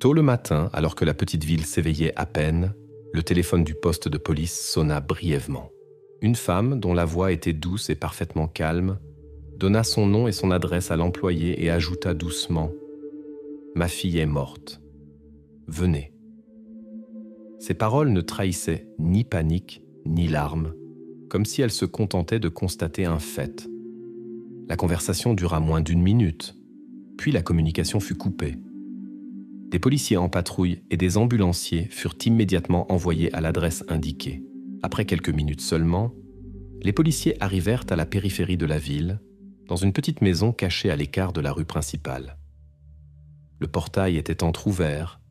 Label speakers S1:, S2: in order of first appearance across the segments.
S1: Tôt le matin, alors que la petite ville s'éveillait à peine, le téléphone du poste de police sonna brièvement. Une femme, dont la voix était douce et parfaitement calme, donna son nom et son adresse à l'employé et ajouta doucement « Ma fille est morte. Venez ». Ces paroles ne trahissaient ni panique, ni larmes, comme si elle se contentait de constater un fait. La conversation dura moins d'1 minute, puis la communication fut coupée. Des policiers en patrouille et des ambulanciers furent immédiatement envoyés à l'adresse indiquée. Après quelques minutes seulement, les policiers arrivèrent à la périphérie de la ville, dans une petite maison cachée à l'écart de la rue principale. Le portail était entrouvert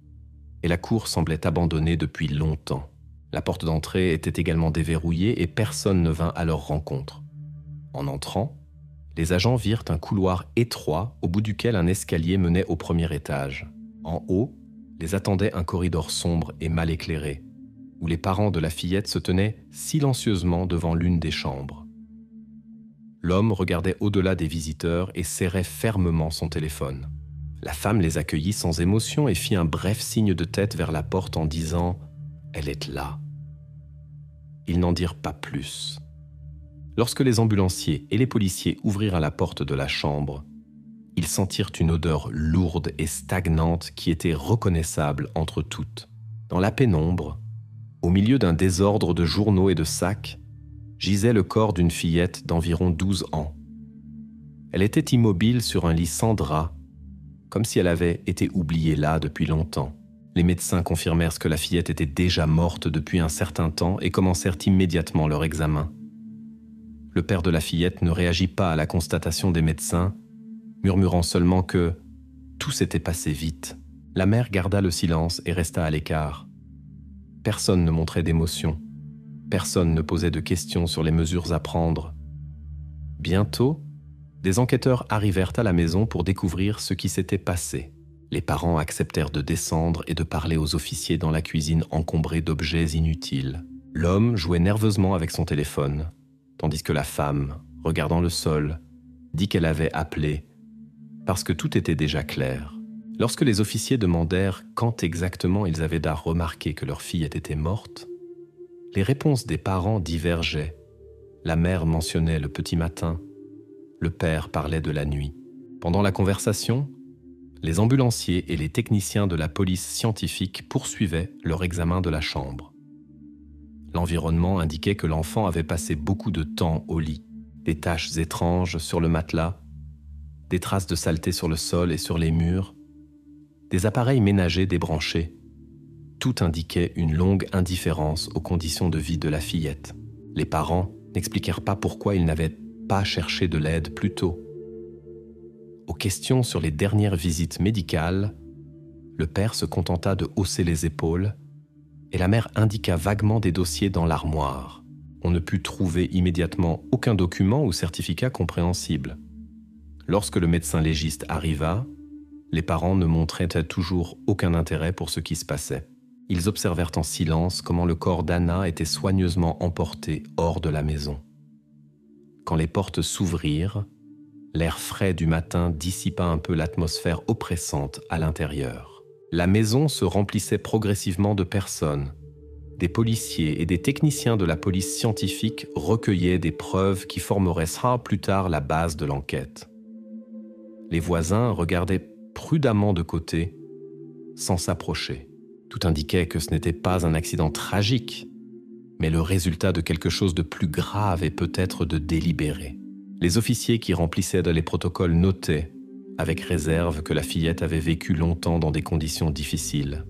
S1: et la cour semblait abandonnée depuis longtemps. La porte d'entrée était également déverrouillée et personne ne vint à leur rencontre. En entrant, les agents virent un couloir étroit au bout duquel un escalier menait au premier étage. En haut, les attendait un corridor sombre et mal éclairé, où les parents de la fillette se tenaient silencieusement devant l'une des chambres. L'homme regardait au-delà des visiteurs et serrait fermement son téléphone. La femme les accueillit sans émotion et fit un bref signe de tête vers la porte en disant « Elle est là ». Ils n'en dirent pas plus. Lorsque les ambulanciers et les policiers ouvrirent la porte de la chambre, ils sentirent une odeur lourde et stagnante qui était reconnaissable entre toutes. Dans la pénombre, au milieu d'un désordre de journaux et de sacs, gisait le corps d'une fillette d'environ 12 ans. Elle était immobile sur un lit sans drap, comme si elle avait été oubliée là depuis longtemps. Les médecins confirmèrent que la fillette était déjà morte depuis un certain temps et commencèrent immédiatement leur examen. Le père de la fillette ne réagit pas à la constatation des médecins, murmurant seulement que tout s'était passé vite. La mère garda le silence et resta à l'écart. Personne ne montrait d'émotion. Personne ne posait de questions sur les mesures à prendre. Bientôt, des enquêteurs arrivèrent à la maison pour découvrir ce qui s'était passé. Les parents acceptèrent de descendre et de parler aux officiers dans la cuisine encombrée d'objets inutiles. L'homme jouait nerveusement avec son téléphone, tandis que la femme, regardant le sol, dit qu'elle avait appelé parce que tout était déjà clair. Lorsque les officiers demandèrent quand exactement ils avaient remarqué que leur fille était morte, les réponses des parents divergeaient. La mère mentionnait le petit matin, le père parlait de la nuit. Pendant la conversation, les ambulanciers et les techniciens de la police scientifique poursuivaient leur examen de la chambre. L'environnement indiquait que l'enfant avait passé beaucoup de temps au lit. Des taches étranges sur le matelas, des traces de saleté sur le sol et sur les murs, des appareils ménagers débranchés. Tout indiquait une longue indifférence aux conditions de vie de la fillette. Les parents n'expliquèrent pas pourquoi ils n'avaient pas cherché de l'aide plus tôt. Aux questions sur les dernières visites médicales, le père se contenta de hausser les épaules et la mère indiqua vaguement des dossiers dans l'armoire. On ne put trouver immédiatement aucun document ou certificat compréhensible. Lorsque le médecin légiste arriva, les parents ne montraient toujours aucun intérêt pour ce qui se passait. Ils observèrent en silence comment le corps d'Anna était soigneusement emporté hors de la maison. Quand les portes s'ouvrirent, l'air frais du matin dissipa un peu l'atmosphère oppressante à l'intérieur. La maison se remplissait progressivement de personnes. Des policiers et des techniciens de la police scientifique recueillaient des preuves qui formeraient plus tard la base de l'enquête. Les voisins regardaient prudemment de côté, sans s'approcher. Tout indiquait que ce n'était pas un accident tragique, mais le résultat de quelque chose de plus grave et peut-être de délibéré. Les officiers qui remplissaient les protocoles notaient, avec réserve, que la fillette avait vécu longtemps dans des conditions difficiles.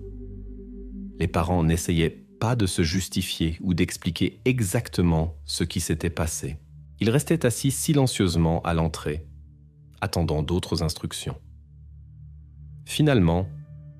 S1: Les parents n'essayaient pas de se justifier ou d'expliquer exactement ce qui s'était passé. Ils restaient assis silencieusement à l'entrée, attendant d'autres instructions. Finalement,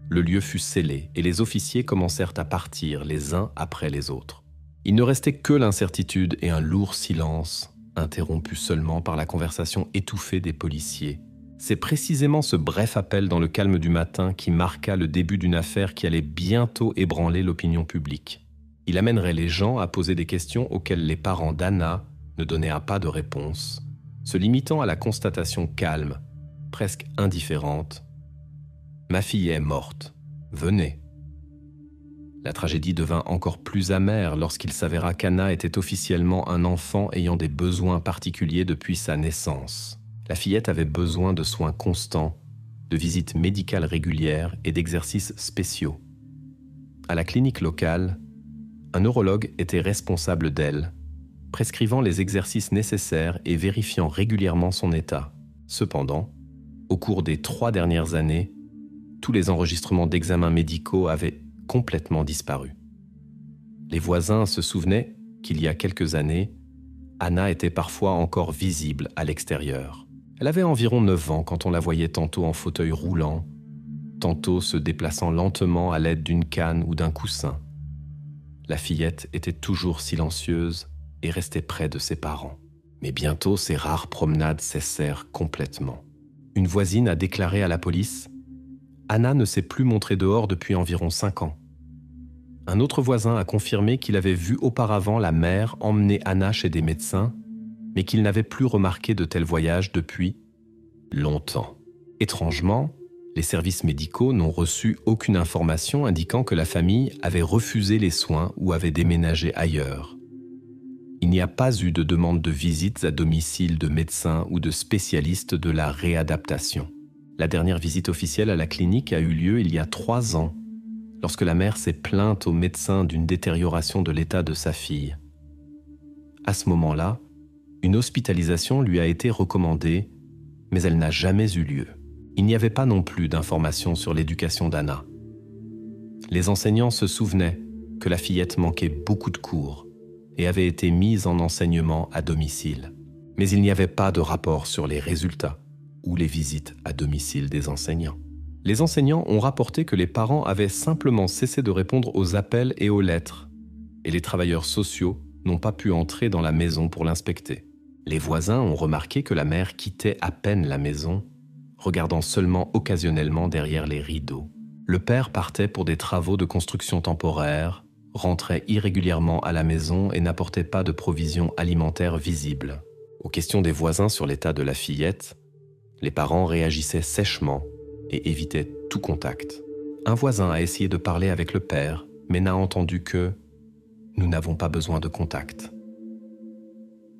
S1: le lieu fut scellé et les officiers commencèrent à partir les uns après les autres. Il ne restait que l'incertitude et un lourd silence, interrompu seulement par la conversation étouffée des policiers. C'est précisément ce bref appel dans le calme du matin qui marqua le début d'une affaire qui allait bientôt ébranler l'opinion publique. Il amènerait les gens à poser des questions auxquelles les parents d'Anna ne donnaient pas de réponse, se limitant à la constatation calme, presque indifférente. « Ma fille est morte ». venait. La tragédie devint encore plus amère lorsqu'il s'avéra qu'Anna était officiellement un enfant ayant des besoins particuliers depuis sa naissance. La fillette avait besoin de soins constants, de visites médicales régulières et d'exercices spéciaux. À la clinique locale, un neurologue était responsable d'elle, prescrivant les exercices nécessaires et vérifiant régulièrement son état. Cependant, au cours des 3 dernières années, tous les enregistrements d'examens médicaux avaient complètement disparu. Les voisins se souvenaient qu'il y a quelques années, Anna était parfois encore visible à l'extérieur. Elle avait environ 9 ans quand on la voyait tantôt en fauteuil roulant, tantôt se déplaçant lentement à l'aide d'une canne ou d'un coussin. La fillette était toujours silencieuse et restait près de ses parents. Mais bientôt, ces rares promenades cessèrent complètement. Une voisine a déclaré à la police « Anna ne s'est plus montrée dehors depuis environ 5 ans ». Un autre voisin a confirmé qu'il avait vu auparavant la mère emmener Anna chez des médecins, mais qu'il n'avait plus remarqué de tels voyages depuis longtemps. Étrangement, les services médicaux n'ont reçu aucune information indiquant que la famille avait refusé les soins ou avait déménagé ailleurs. Il n'y a pas eu de demande de visites à domicile de médecins ou de spécialistes de la réadaptation. La dernière visite officielle à la clinique a eu lieu il y a 3 ans, lorsque la mère s'est plainte au médecin d'une détérioration de l'état de sa fille. À ce moment-là, une hospitalisation lui a été recommandée, mais elle n'a jamais eu lieu. Il n'y avait pas non plus d'informations sur l'éducation d'Anna. Les enseignants se souvenaient que la fillette manquait beaucoup de cours et avait été mise en enseignement à domicile. Mais il n'y avait pas de rapport sur les résultats ou les visites à domicile des enseignants. Les enseignants ont rapporté que les parents avaient simplement cessé de répondre aux appels et aux lettres, et les travailleurs sociaux n'ont pas pu entrer dans la maison pour l'inspecter. Les voisins ont remarqué que la mère quittait à peine la maison, regardant seulement occasionnellement derrière les rideaux. Le père partait pour des travaux de construction temporaire, rentrait irrégulièrement à la maison et n'apportait pas de provisions alimentaires visibles. Aux questions des voisins sur l'état de la fillette, les parents réagissaient sèchement et évitaient tout contact. Un voisin a essayé de parler avec le père, mais n'a entendu que « Nous n'avons pas besoin de contact ».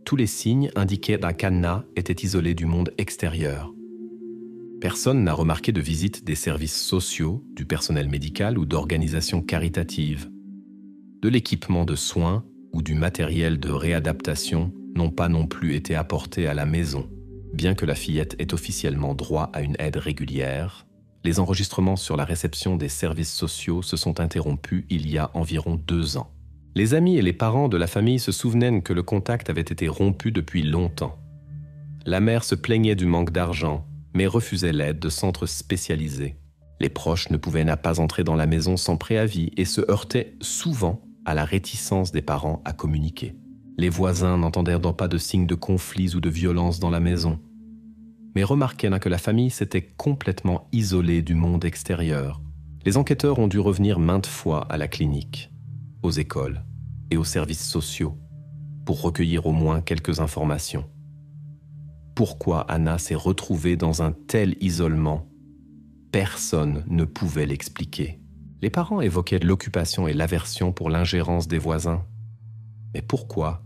S1: Tous les signes indiquaient qu'Anna était isolée du monde extérieur. Personne n'a remarqué de visite des services sociaux, du personnel médical ou d'organisations caritatives. De l'équipement de soins ou du matériel de réadaptation n'ont pas non plus été apportés à la maison. Bien que la fillette ait officiellement droit à une aide régulière, les enregistrements sur la réception des services sociaux se sont interrompus il y a environ 2 ans. Les amis et les parents de la famille se souvenaient que le contact avait été rompu depuis longtemps. La mère se plaignait du manque d'argent, mais refusait l'aide de centres spécialisés. Les proches ne pouvaient pas entrer dans la maison sans préavis et se heurtaient souvent à la réticence des parents à communiquer. Les voisins n'entendirent donc pas de signes de conflits ou de violence dans la maison, mais remarquèrent que la famille s'était complètement isolée du monde extérieur. Les enquêteurs ont dû revenir maintes fois à la clinique, aux écoles et aux services sociaux pour recueillir au moins quelques informations. Pourquoi Anna s'est retrouvée dans un tel isolement? Personne ne pouvait l'expliquer. Les parents évoquaient l'occupation et l'aversion pour l'ingérence des voisins. Mais pourquoi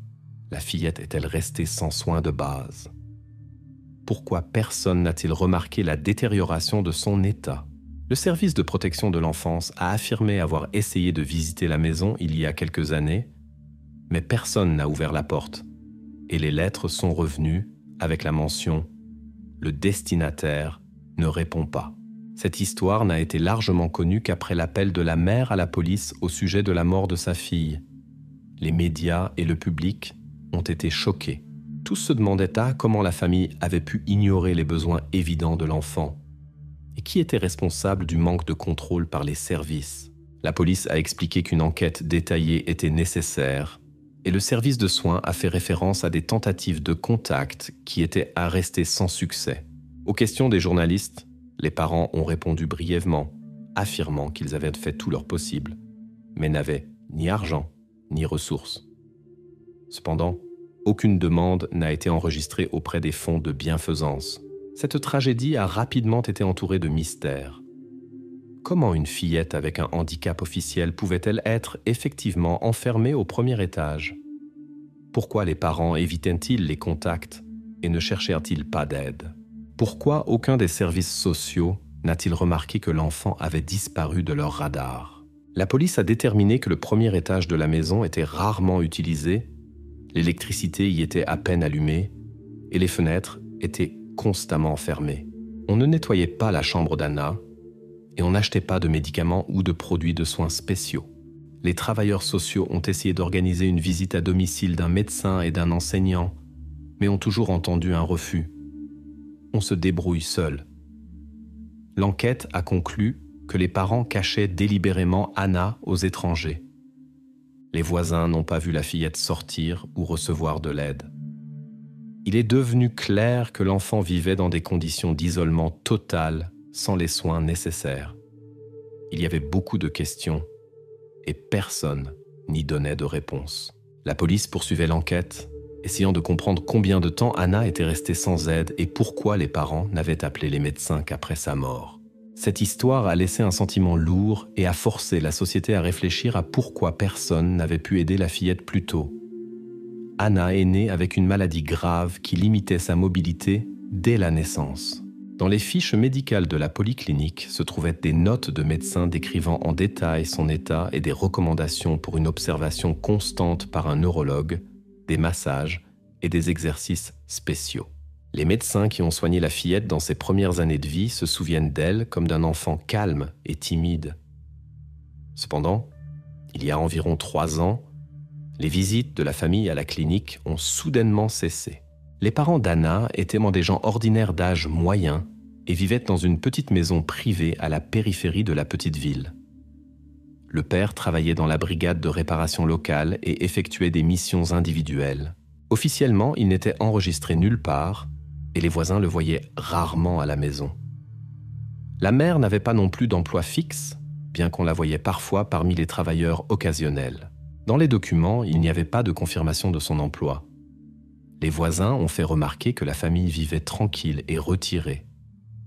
S1: la fillette est-elle restée sans soins de base? Pourquoi personne n'a-t-il remarqué la détérioration de son état? Le service de protection de l'enfance a affirmé avoir essayé de visiter la maison il y a quelques années, mais personne n'a ouvert la porte, et les lettres sont revenues avec la mention « Le destinataire ne répond pas ». Cette histoire n'a été largement connue qu'après l'appel de la mère à la police au sujet de la mort de sa fille. Les médias et le public ont été choqués. Tous se demandaient comment la famille avait pu ignorer les besoins évidents de l'enfant et qui était responsable du manque de contrôle par les services. La police a expliqué qu'une enquête détaillée était nécessaire et le service de soins a fait référence à des tentatives de contact qui étaient à rester sans succès. Aux questions des journalistes, les parents ont répondu brièvement, affirmant qu'ils avaient fait tout leur possible, mais n'avaient ni argent ni ressources. Cependant, aucune demande n'a été enregistrée auprès des fonds de bienfaisance. Cette tragédie a rapidement été entourée de mystères. comment une fillette avec un handicap officiel pouvait-elle être effectivement enfermée au premier étage? Pourquoi les parents évitaient-ils les contacts et ne cherchèrent-ils pas d'aide? Pourquoi aucun des services sociaux n'a-t-il remarqué que l'enfant avait disparu de leur radar? La police a déterminé que le premier étage de la maison était rarement utilisé, l'électricité y était à peine allumée et les fenêtres étaient constamment fermées. On ne nettoyait pas la chambre d'Anna et on n'achetait pas de médicaments ou de produits de soins spéciaux. Les travailleurs sociaux ont essayé d'organiser une visite à domicile d'un médecin et d'un enseignant, mais ont toujours entendu un refus. On se débrouille seul. L'enquête a conclu que les parents cachaient délibérément Anna aux étrangers. Les voisins n'ont pas vu la fillette sortir ou recevoir de l'aide. Il est devenu clair que l'enfant vivait dans des conditions d'isolement total, sans les soins nécessaires. Il y avait beaucoup de questions et personne n'y donnait de réponse. La police poursuivait l'enquête, essayant de comprendre combien de temps Anna était restée sans aide et pourquoi les parents n'avaient appelé les médecins qu'après sa mort. Cette histoire a laissé un sentiment lourd et a forcé la société à réfléchir à pourquoi personne n'avait pu aider la fillette plus tôt. Anna est née avec une maladie grave qui limitait sa mobilité dès la naissance. Dans les fiches médicales de la polyclinique se trouvaient des notes de médecins décrivant en détail son état et des recommandations pour une observation constante par un neurologue, des massages et des exercices spéciaux. Les médecins qui ont soigné la fillette dans ses premières années de vie se souviennent d'elle comme d'un enfant calme et timide. Cependant, il y a environ 3 ans, les visites de la famille à la clinique ont soudainement cessé. Les parents d'Anna étaient des gens ordinaires d'âge moyen et vivaient dans une petite maison privée à la périphérie de la petite ville. Le père travaillait dans la brigade de réparation locale et effectuait des missions individuelles. Officiellement, il n'était enregistré nulle part et les voisins le voyaient rarement à la maison. La mère n'avait pas non plus d'emploi fixe, bien qu'on la voyait parfois parmi les travailleurs occasionnels. Dans les documents, il n'y avait pas de confirmation de son emploi. Les voisins ont fait remarquer que la famille vivait tranquille et retirée,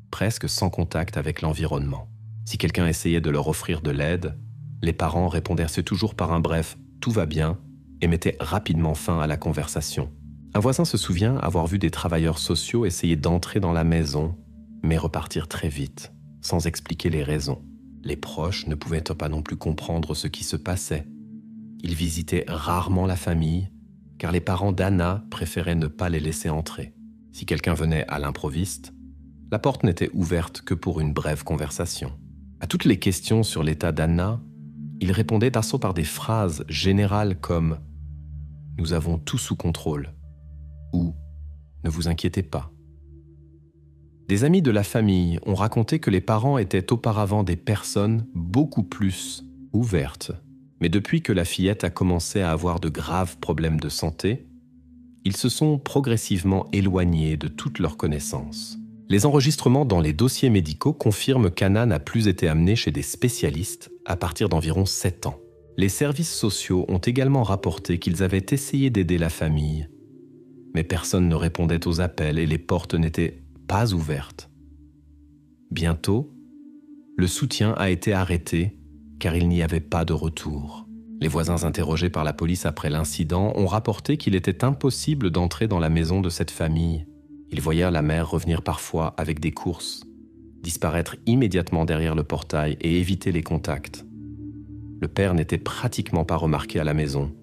S1: presque sans contact avec l'environnement. Si quelqu'un essayait de leur offrir de l'aide, les parents répondaient toujours par un bref « tout va bien » et mettaient rapidement fin à la conversation. Un voisin se souvient avoir vu des travailleurs sociaux essayer d'entrer dans la maison, mais repartir très vite, sans expliquer les raisons. Les proches ne pouvaient pas non plus comprendre ce qui se passait. Ils visitaient rarement la famille, car les parents d'Anna préféraient ne pas les laisser entrer. Si quelqu'un venait à l'improviste, la porte n'était ouverte que pour une brève conversation. À toutes les questions sur l'état d'Anna, il répondait par des phrases générales comme « Nous avons tout sous contrôle » ou « Ne vous inquiétez pas ». Des amis de la famille ont raconté que les parents étaient auparavant des personnes beaucoup plus ouvertes. Mais depuis que la fillette a commencé à avoir de graves problèmes de santé, ils se sont progressivement éloignés de toutes leurs connaissances. Les enregistrements dans les dossiers médicaux confirment qu'Anna n'a plus été amenée chez des spécialistes à partir d'environ 7 ans. Les services sociaux ont également rapporté qu'ils avaient essayé d'aider la famille, mais personne ne répondait aux appels et les portes n'étaient pas ouvertes. Bientôt, le soutien a été arrêté car il n'y avait pas de retour. Les voisins interrogés par la police après l'incident ont rapporté qu'il était impossible d'entrer dans la maison de cette famille. Ils voyaient la mère revenir parfois avec des courses, disparaître immédiatement derrière le portail et éviter les contacts. Le père n'était pratiquement pas remarqué à la maison.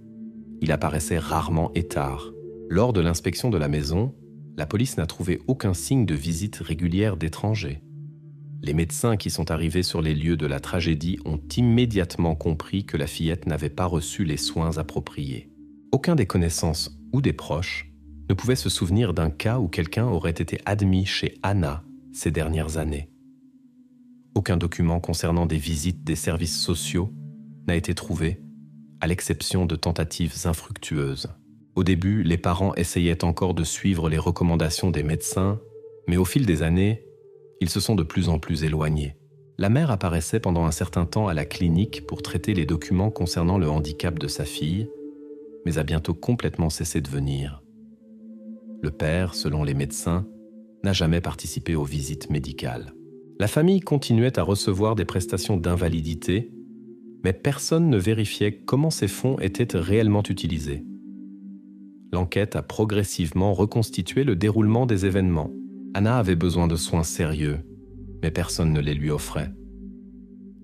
S1: Il apparaissait rarement et tard. Lors de l'inspection de la maison, la police n'a trouvé aucun signe de visite régulière d'étrangers. Les médecins qui sont arrivés sur les lieux de la tragédie ont immédiatement compris que la fillette n'avait pas reçu les soins appropriés. Aucun des connaissances ou des proches ne pouvait se souvenir d'un cas où quelqu'un aurait été admis chez Anna ces dernières années. Aucun document concernant des visites des services sociaux n'a été trouvé, à l'exception de tentatives infructueuses. Au début, les parents essayaient encore de suivre les recommandations des médecins, mais au fil des années, ils se sont de plus en plus éloignés. La mère apparaissait pendant un certain temps à la clinique pour traiter les documents concernant le handicap de sa fille, mais a bientôt complètement cessé de venir. Le père, selon les médecins, n'a jamais participé aux visites médicales. La famille continuait à recevoir des prestations d'invalidité, mais personne ne vérifiait comment ces fonds étaient réellement utilisés. L'enquête a progressivement reconstitué le déroulement des événements. Anna avait besoin de soins sérieux, mais personne ne les lui offrait.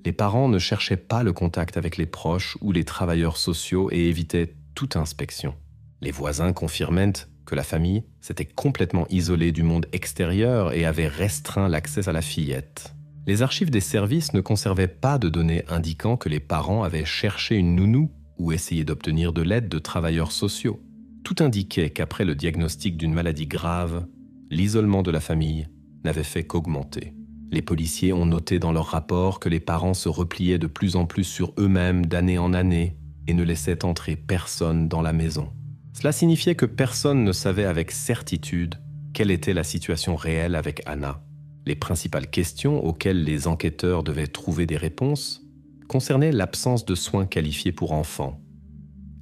S1: Les parents ne cherchaient pas le contact avec les proches ou les travailleurs sociaux et évitaient toute inspection. Les voisins confirmaient que la famille s'était complètement isolée du monde extérieur et avait restreint l'accès à la fillette. Les archives des services ne conservaient pas de données indiquant que les parents avaient cherché une nounou ou essayé d'obtenir de l'aide de travailleurs sociaux. Tout indiquait qu'après le diagnostic d'une maladie grave, l'isolement de la famille n'avait fait qu'augmenter. Les policiers ont noté dans leur rapport que les parents se repliaient de plus en plus sur eux-mêmes d'année en année et ne laissaient entrer personne dans la maison. Cela signifiait que personne ne savait avec certitude quelle était la situation réelle avec Anna. Les principales questions auxquelles les enquêteurs devaient trouver des réponses concernaient l'absence de soins qualifiés pour enfants,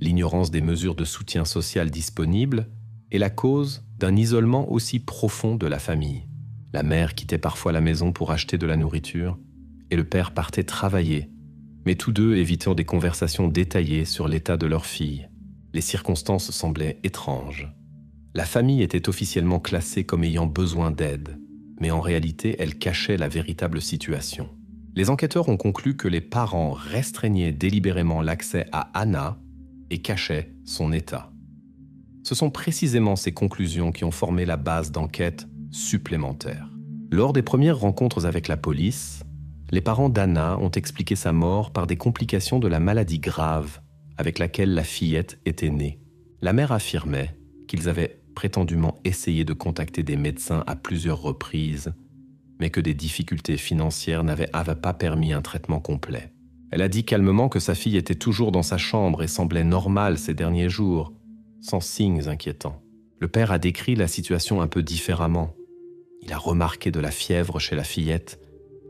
S1: l'ignorance des mesures de soutien social disponibles et la cause d'un isolement aussi profond de la famille. La mère quittait parfois la maison pour acheter de la nourriture et le père partait travailler, mais tous deux évitant des conversations détaillées sur l'état de leur fille. Les circonstances semblaient étranges. La famille était officiellement classée comme ayant besoin d'aide, mais en réalité, elle cachait la véritable situation. Les enquêteurs ont conclu que les parents restreignaient délibérément l'accès à Anna et cachaient son état. Ce sont précisément ces conclusions qui ont formé la base d'enquête supplémentaire. Lors des premières rencontres avec la police, les parents d'Anna ont expliqué sa mort par des complications de la maladie grave avec laquelle la fillette était née. La mère affirmait qu'ils avaient prétendument essayé de contacter des médecins à plusieurs reprises, mais que des difficultés financières n'avaient pas permis un traitement complet. Elle a dit calmement que sa fille était toujours dans sa chambre et semblait normale ces derniers jours, sans signes inquiétants. Le père a décrit la situation un peu différemment. Il a remarqué de la fièvre chez la fillette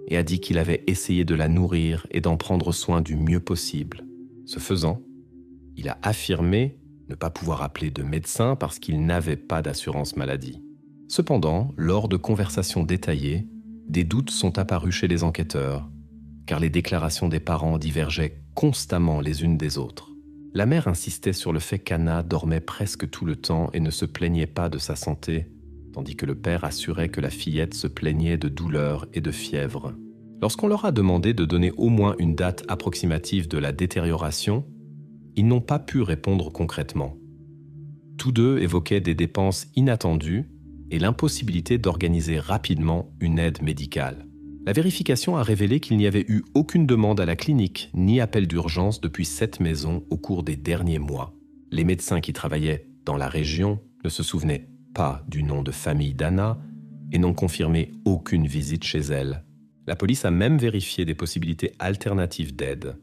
S1: et a dit qu'il avait essayé de la nourrir et d'en prendre soin du mieux possible. Ce faisant, il a affirmé ne pas pouvoir appeler de médecin parce qu'il n'avait pas d'assurance maladie. Cependant, lors de conversations détaillées, des doutes sont apparus chez les enquêteurs, car les déclarations des parents divergeaient constamment les unes des autres. La mère insistait sur le fait qu'Anna dormait presque tout le temps et ne se plaignait pas de sa santé, tandis que le père assurait que la fillette se plaignait de douleurs et de fièvre. Lorsqu'on leur a demandé de donner au moins une date approximative de la détérioration, ils n'ont pas pu répondre concrètement. Tous deux évoquaient des dépenses inattendues et l'impossibilité d'organiser rapidement une aide médicale. La vérification a révélé qu'il n'y avait eu aucune demande à la clinique ni appel d'urgence depuis cette maison au cours des derniers mois. Les médecins qui travaillaient dans la région ne se souvenaient pas du nom de famille d'Anna et n'ont confirmé aucune visite chez elle. La police a même vérifié des possibilités alternatives d'aide,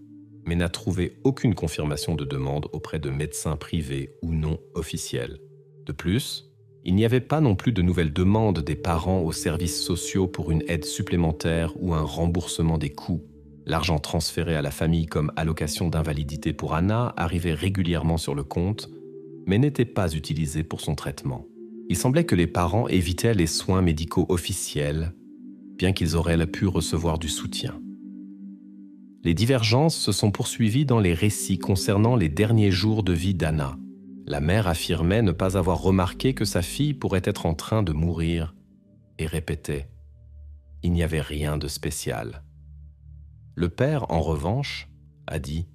S1: mais n'a trouvé aucune confirmation de demande auprès de médecins privés ou non officiels. De plus, il n'y avait pas non plus de nouvelles demandes des parents aux services sociaux pour une aide supplémentaire ou un remboursement des coûts. L'argent transféré à la famille comme allocation d'invalidité pour Anna arrivait régulièrement sur le compte, mais n'était pas utilisé pour son traitement. Il semblait que les parents évitaient les soins médicaux officiels, bien qu'ils auraient pu recevoir du soutien. Les divergences se sont poursuivies dans les récits concernant les derniers jours de vie d'Anna. La mère affirmait ne pas avoir remarqué que sa fille pourrait être en train de mourir et répétait « Il n'y avait rien de spécial ». Le père, en revanche, a dit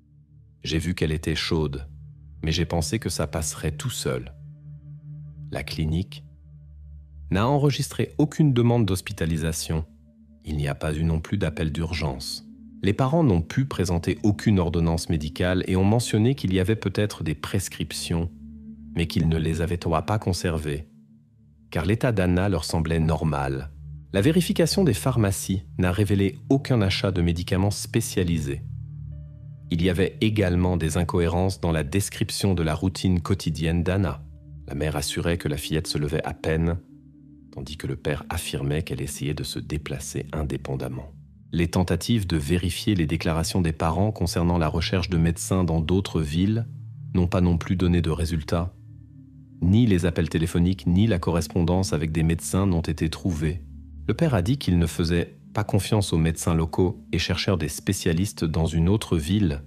S1: « J'ai vu qu'elle était chaude, mais j'ai pensé que ça passerait tout seul ». La clinique n'a enregistré aucune demande d'hospitalisation. Il n'y a pas eu non plus d'appel d'urgence. Les parents n'ont pu présenter aucune ordonnance médicale et ont mentionné qu'il y avait peut-être des prescriptions, mais qu'ils ne les avaient pas conservées, car l'état d'Anna leur semblait normal. La vérification des pharmacies n'a révélé aucun achat de médicaments spécialisés. Il y avait également des incohérences dans la description de la routine quotidienne d'Anna. La mère assurait que la fillette se levait à peine, tandis que le père affirmait qu'elle essayait de se déplacer indépendamment. Les tentatives de vérifier les déclarations des parents concernant la recherche de médecins dans d'autres villes n'ont pas non plus donné de résultats. Ni les appels téléphoniques ni la correspondance avec des médecins n'ont été trouvés. Le père a dit qu'il ne faisait pas confiance aux médecins locaux et cherchèrent des spécialistes dans une autre ville,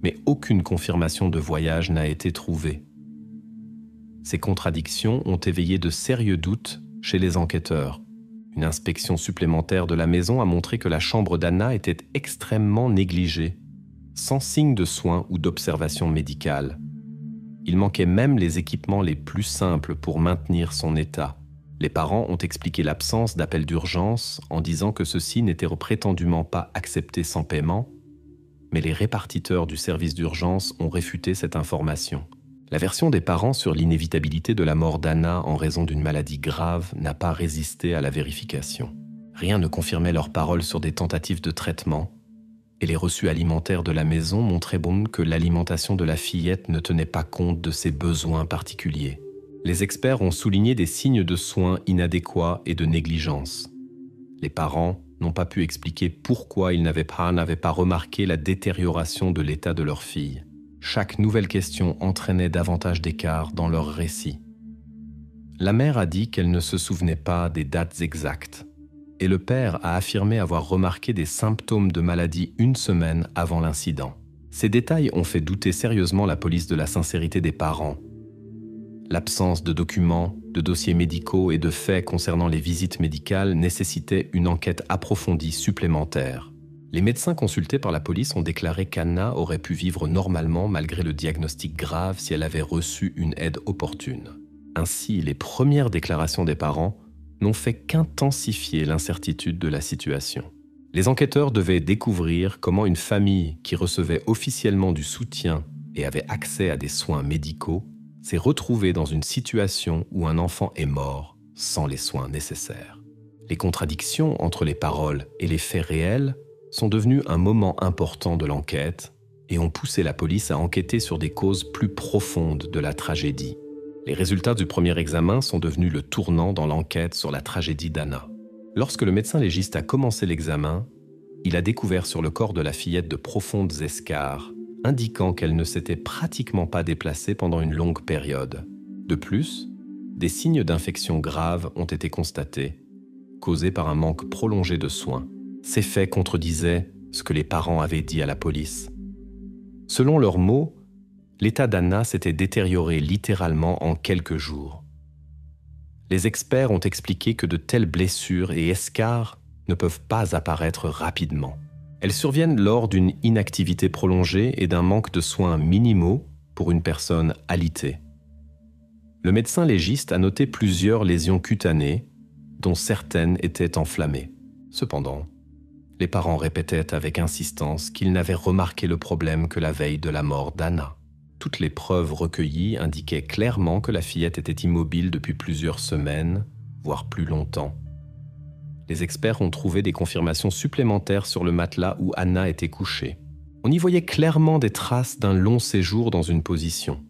S1: mais aucune confirmation de voyage n'a été trouvée. Ces contradictions ont éveillé de sérieux doutes chez les enquêteurs. Une inspection supplémentaire de la maison a montré que la chambre d'Anna était extrêmement négligée, sans signe de soins ou d'observation médicale. Il manquait même les équipements les plus simples pour maintenir son état. Les parents ont expliqué l'absence d'appel d'urgence en disant que ceux-ci n'étaient prétendument pas acceptés sans paiement, mais les répartiteurs du service d'urgence ont réfuté cette information. La version des parents sur l'inévitabilité de la mort d'Anna en raison d'une maladie grave n'a pas résisté à la vérification. Rien ne confirmait leurs paroles sur des tentatives de traitement, et les reçus alimentaires de la maison montraient que l'alimentation de la fillette ne tenait pas compte de ses besoins particuliers. Les experts ont souligné des signes de soins inadéquats et de négligence. Les parents n'ont pas pu expliquer pourquoi ils n'avaient pas remarqué la détérioration de l'état de leur fille. Chaque nouvelle question entraînait davantage d'écart dans leur récit. La mère a dit qu'elle ne se souvenait pas des dates exactes, et le père a affirmé avoir remarqué des symptômes de maladie une semaine avant l'incident. Ces détails ont fait douter sérieusement la police de la sincérité des parents. L'absence de documents, de dossiers médicaux et de faits concernant les visites médicales nécessitait une enquête approfondie supplémentaire. Les médecins consultés par la police ont déclaré qu'Anna aurait pu vivre normalement malgré le diagnostic grave si elle avait reçu une aide opportune. Ainsi, les premières déclarations des parents n'ont fait qu'intensifier l'incertitude de la situation. Les enquêteurs devaient découvrir comment une famille qui recevait officiellement du soutien et avait accès à des soins médicaux s'est retrouvée dans une situation où un enfant est mort sans les soins nécessaires. Les contradictions entre les paroles et les faits réels sont devenues un moment important de l'enquête et ont poussé la police à enquêter sur des causes plus profondes de la tragédie. Les résultats du premier examen sont devenus le tournant dans l'enquête sur la tragédie d'Anna. Lorsque le médecin légiste a commencé l'examen, il a découvert sur le corps de la fillette de profondes escarres, indiquant qu'elle ne s'était pratiquement pas déplacée pendant une longue période. De plus, des signes d'infection grave ont été constatés, causés par un manque prolongé de soins. Ces faits contredisaient ce que les parents avaient dit à la police. Selon leurs mots, l'état d'Anna s'était détérioré littéralement en quelques jours. Les experts ont expliqué que de telles blessures et escarres ne peuvent pas apparaître rapidement. Elles surviennent lors d'une inactivité prolongée et d'un manque de soins minimaux pour une personne alitée. Le médecin légiste a noté plusieurs lésions cutanées, dont certaines étaient enflammées. Cependant, les parents répétaient avec insistance qu'ils n'avaient remarqué le problème que la veille de la mort d'Anna. Toutes les preuves recueillies indiquaient clairement que la fillette était immobile depuis plusieurs semaines, voire plus longtemps. Les experts ont trouvé des confirmations supplémentaires sur le matelas où Anna était couchée. On y voyait clairement des traces d'un long séjour dans une position.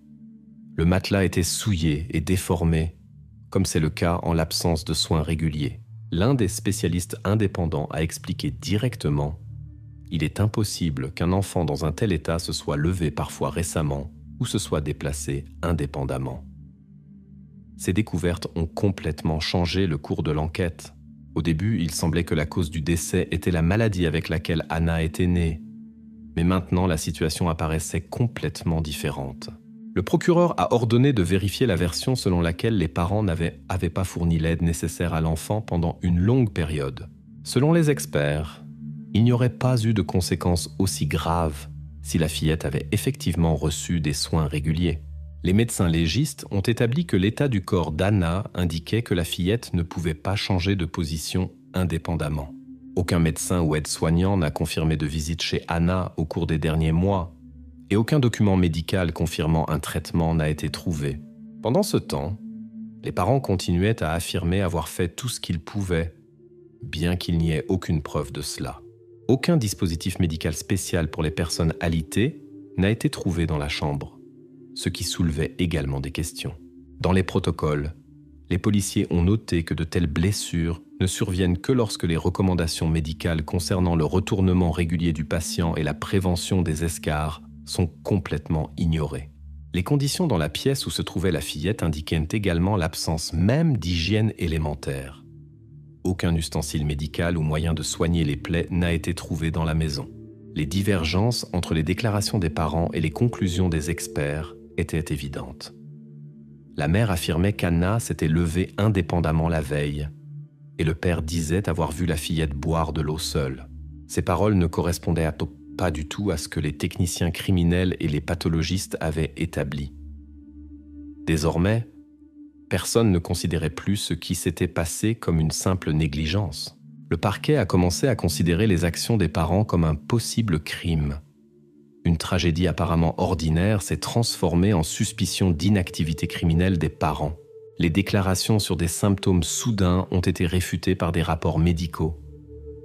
S1: Le matelas était souillé et déformé, comme c'est le cas en l'absence de soins réguliers. L'un des spécialistes indépendants a expliqué directement « Il est impossible qu'un enfant dans un tel état se soit levé parfois récemment ou se soit déplacé indépendamment. » Ces découvertes ont complètement changé le cours de l'enquête. Au début, il semblait que la cause du décès était la maladie avec laquelle Anna était née. Mais maintenant, la situation apparaissait complètement différente. Le procureur a ordonné de vérifier la version selon laquelle les parents n'avaient pas fourni l'aide nécessaire à l'enfant pendant une longue période. Selon les experts, il n'y aurait pas eu de conséquences aussi graves si la fillette avait effectivement reçu des soins réguliers. Les médecins légistes ont établi que l'état du corps d'Anna indiquait que la fillette ne pouvait pas changer de position indépendamment. Aucun médecin ou aide-soignant n'a confirmé de visite chez Anna au cours des derniers mois, et aucun document médical confirmant un traitement n'a été trouvé. Pendant ce temps, les parents continuaient à affirmer avoir fait tout ce qu'ils pouvaient, bien qu'il n'y ait aucune preuve de cela. Aucun dispositif médical spécial pour les personnes alitées n'a été trouvé dans la chambre, ce qui soulevait également des questions. Dans les protocoles, les policiers ont noté que de telles blessures ne surviennent que lorsque les recommandations médicales concernant le retournement régulier du patient et la prévention des escarres sont complètement ignorées. Les conditions dans la pièce où se trouvait la fillette indiquaient également l'absence même d'hygiène élémentaire. aucun ustensile médical ou moyen de soigner les plaies n'a été trouvé dans la maison. Les divergences entre les déclarations des parents et les conclusions des experts étaient évidentes. La mère affirmait qu'Anna s'était levée indépendamment la veille, et le père disait avoir vu la fillette boire de l'eau seule. Ces paroles ne correspondaient pas du tout à ce que les techniciens criminels et les pathologistes avaient établi. Désormais, personne ne considérait plus ce qui s'était passé comme une simple négligence. Le parquet a commencé à considérer les actions des parents comme un possible crime. Une tragédie apparemment ordinaire s'est transformée en suspicion d'inactivité criminelle des parents. Les déclarations sur des symptômes soudains ont été réfutées par des rapports médicaux.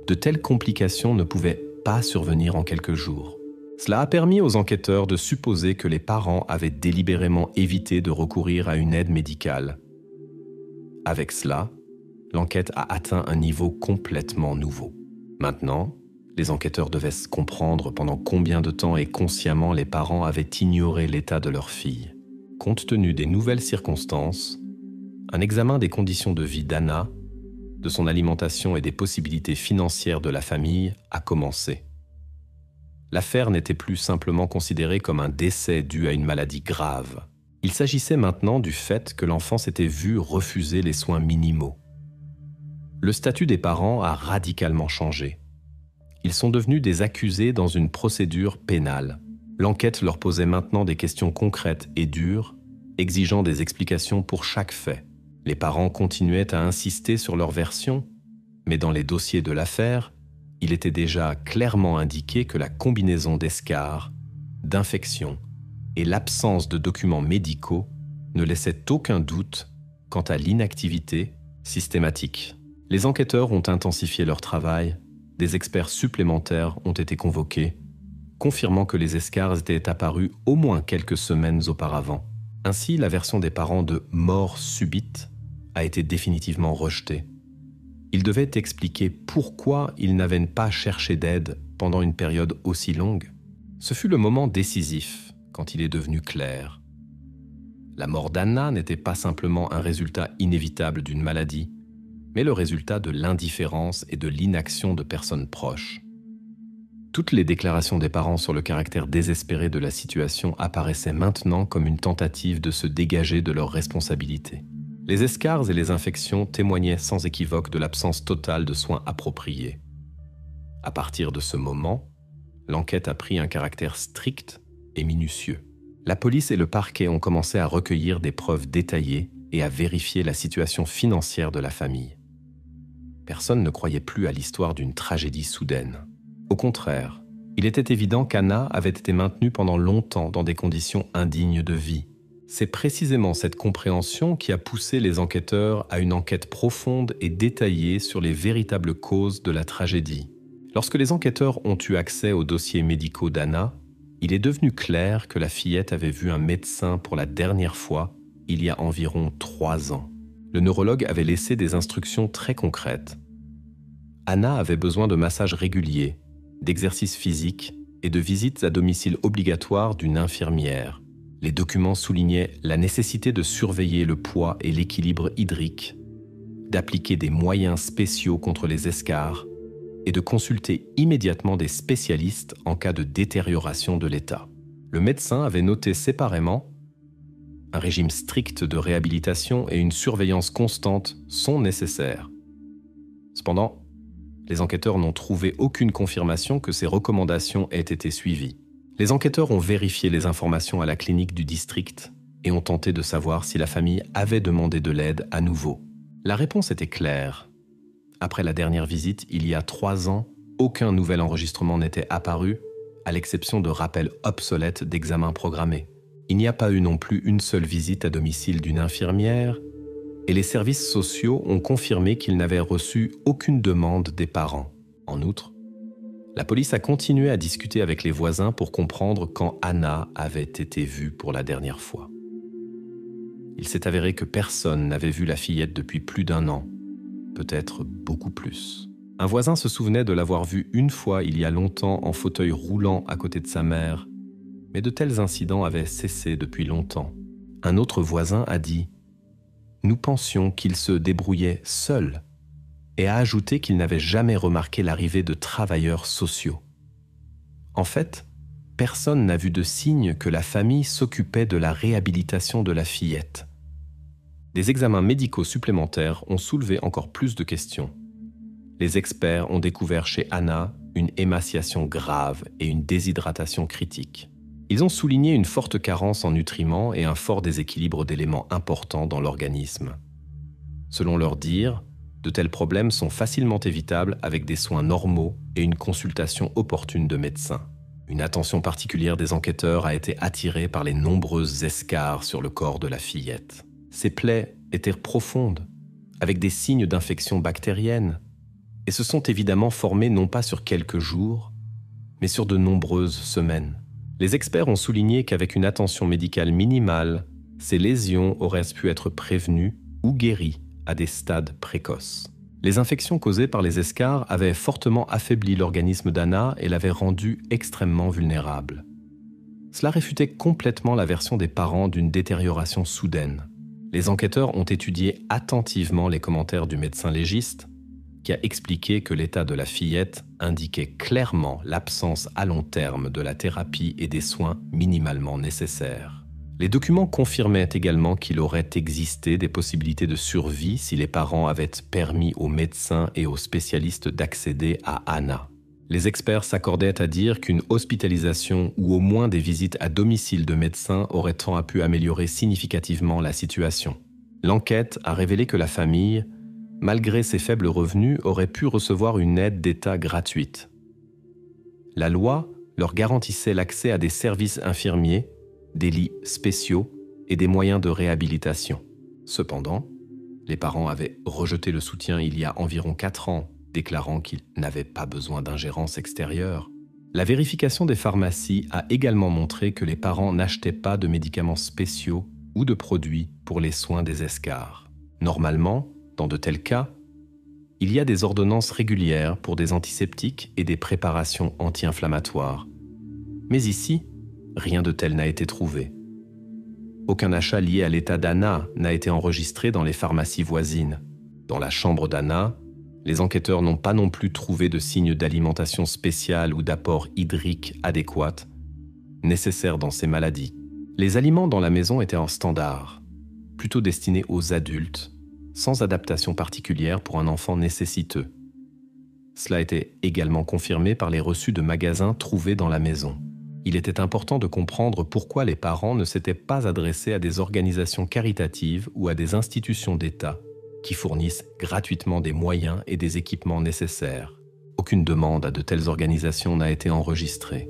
S1: De telles complications ne pouvaient pas survenir en quelques jours. Cela a permis aux enquêteurs de supposer que les parents avaient délibérément évité de recourir à une aide médicale. Avec cela, l'enquête a atteint un niveau complètement nouveau. Maintenant, les enquêteurs devaient comprendre pendant combien de temps et consciemment les parents avaient ignoré l'état de leur fille. Compte tenu des nouvelles circonstances, un examen des conditions de vie d'Anna, de son alimentation et des possibilités financières de la famille a commencé. L'affaire n'était plus simplement considérée comme un décès dû à une maladie grave. Il s'agissait maintenant du fait que l'enfant s'était vu refuser les soins minimaux. Le statut des parents a radicalement changé. Ils sont devenus des accusés dans une procédure pénale. L'enquête leur posait maintenant des questions concrètes et dures, exigeant des explications pour chaque fait. Les parents continuaient à insister sur leur version, mais dans les dossiers de l'affaire, il était déjà clairement indiqué que la combinaison d'escarres, d'infections et l'absence de documents médicaux ne laissait aucun doute quant à l'inactivité systématique. Les enquêteurs ont intensifié leur travail, des experts supplémentaires ont été convoqués, confirmant que les escarres étaient apparus au moins quelques semaines auparavant. Ainsi, la version des parents de « mort subite » a été définitivement rejetée. Ils devaient expliquer pourquoi ils n'avaient pas cherché d'aide pendant une période aussi longue. Ce fut le moment décisif, quand il est devenu clair. La mort d'Anna n'était pas simplement un résultat inévitable d'une maladie, mais le résultat de l'indifférence et de l'inaction de personnes proches. Toutes les déclarations des parents sur le caractère désespéré de la situation apparaissaient maintenant comme une tentative de se dégager de leurs responsabilités. Les escarres et les infections témoignaient sans équivoque de l'absence totale de soins appropriés. À partir de ce moment, l'enquête a pris un caractère strict et minutieux. La police et le parquet ont commencé à recueillir des preuves détaillées et à vérifier la situation financière de la famille. Personne ne croyait plus à l'histoire d'une tragédie soudaine. Au contraire, il était évident qu'Anna avait été maintenue pendant longtemps dans des conditions indignes de vie. C'est précisément cette compréhension qui a poussé les enquêteurs à une enquête profonde et détaillée sur les véritables causes de la tragédie. Lorsque les enquêteurs ont eu accès aux dossiers médicaux d'Anna, il est devenu clair que la fillette avait vu un médecin pour la dernière fois il y a environ 3 ans. Le neurologue avait laissé des instructions très concrètes. Anna avait besoin de massages réguliers, d'exercices physiques et de visites à domicile obligatoires d'une infirmière. Les documents soulignaient la nécessité de surveiller le poids et l'équilibre hydrique, d'appliquer des moyens spéciaux contre les escarres et de consulter immédiatement des spécialistes en cas de détérioration de l'état. Le médecin avait noté séparément un régime strict de réhabilitation et une surveillance constante sont nécessaires. Cependant, les enquêteurs n'ont trouvé aucune confirmation que ces recommandations aient été suivies. Les enquêteurs ont vérifié les informations à la clinique du district et ont tenté de savoir si la famille avait demandé de l'aide à nouveau. La réponse était claire. Après la dernière visite, il y a 3 ans, aucun nouvel enregistrement n'était apparu, à l'exception de rappels obsolètes d'examens programmés. Il n'y a pas eu non plus une seule visite à domicile d'une infirmière, et les services sociaux ont confirmé qu'ils n'avaient reçu aucune demande des parents. En outre, la police a continué à discuter avec les voisins pour comprendre quand Anna avait été vue pour la dernière fois. Il s'est avéré que personne n'avait vu la fillette depuis plus d'1 an, peut-être beaucoup plus. Un voisin se souvenait de l'avoir vue une fois il y a longtemps en fauteuil roulant à côté de sa mère, mais de tels incidents avaient cessé depuis longtemps. Un autre voisin a dit « Nous pensions qu'il se débrouillait seul et a ajouté qu'il n'avait jamais remarqué l'arrivée de travailleurs sociaux. En fait, personne n'a vu de signe que la famille s'occupait de la réhabilitation de la fillette. Des examens médicaux supplémentaires ont soulevé encore plus de questions. Les experts ont découvert chez Anna une émaciation grave et une déshydratation critique. Ils ont souligné une forte carence en nutriments et un fort déséquilibre d'éléments importants dans l'organisme. Selon leur dire, de tels problèmes sont facilement évitables avec des soins normaux et une consultation opportune de médecins. Une attention particulière des enquêteurs a été attirée par les nombreuses escarres sur le corps de la fillette. Ces plaies étaient profondes, avec des signes d'infection bactérienne, et se sont évidemment formées non pas sur quelques jours, mais sur de nombreuses semaines. Les experts ont souligné qu'avec une attention médicale minimale, ces lésions auraient pu être prévenues ou guéries à des stades précoces. Les infections causées par les escarres avaient fortement affaibli l'organisme d'Anna et l'avaient rendue extrêmement vulnérable. Cela réfutait complètement la version des parents d'une détérioration soudaine. Les enquêteurs ont étudié attentivement les commentaires du médecin légiste, qui a expliqué que l'état de la fillette indiquait clairement l'absence à long terme de la thérapie et des soins minimalement nécessaires. Les documents confirmaient également qu'il aurait existé des possibilités de survie si les parents avaient permis aux médecins et aux spécialistes d'accéder à Anna. Les experts s'accordaient à dire qu'une hospitalisation ou au moins des visites à domicile de médecins auraient pu améliorer significativement la situation. L'enquête a révélé que la famille, malgré ses faibles revenus, aurait pu recevoir une aide d'État gratuite. La loi leur garantissait l'accès à des services infirmiers, des lits spéciaux et des moyens de réhabilitation. Cependant, les parents avaient rejeté le soutien il y a environ 4 ans, déclarant qu'ils n'avaient pas besoin d'ingérence extérieure. La vérification des pharmacies a également montré que les parents n'achetaient pas de médicaments spéciaux ou de produits pour les soins des escarres. Normalement, dans de tels cas, il y a des ordonnances régulières pour des antiseptiques et des préparations anti-inflammatoires. Mais ici, rien de tel n'a été trouvé. Aucun achat lié à l'état d'Anna n'a été enregistré dans les pharmacies voisines. Dans la chambre d'Anna, les enquêteurs n'ont pas non plus trouvé de signes d'alimentation spéciale ou d'apport hydrique adéquat, nécessaires dans ces maladies. Les aliments dans la maison étaient en standard, plutôt destinés aux adultes, sans adaptation particulière pour un enfant nécessiteux. Cela était également confirmé par les reçus de magasins trouvés dans la maison. Il était important de comprendre pourquoi les parents ne s'étaient pas adressés à des organisations caritatives ou à des institutions d'État qui fournissent gratuitement des moyens et des équipements nécessaires. Aucune demande à de telles organisations n'a été enregistrée.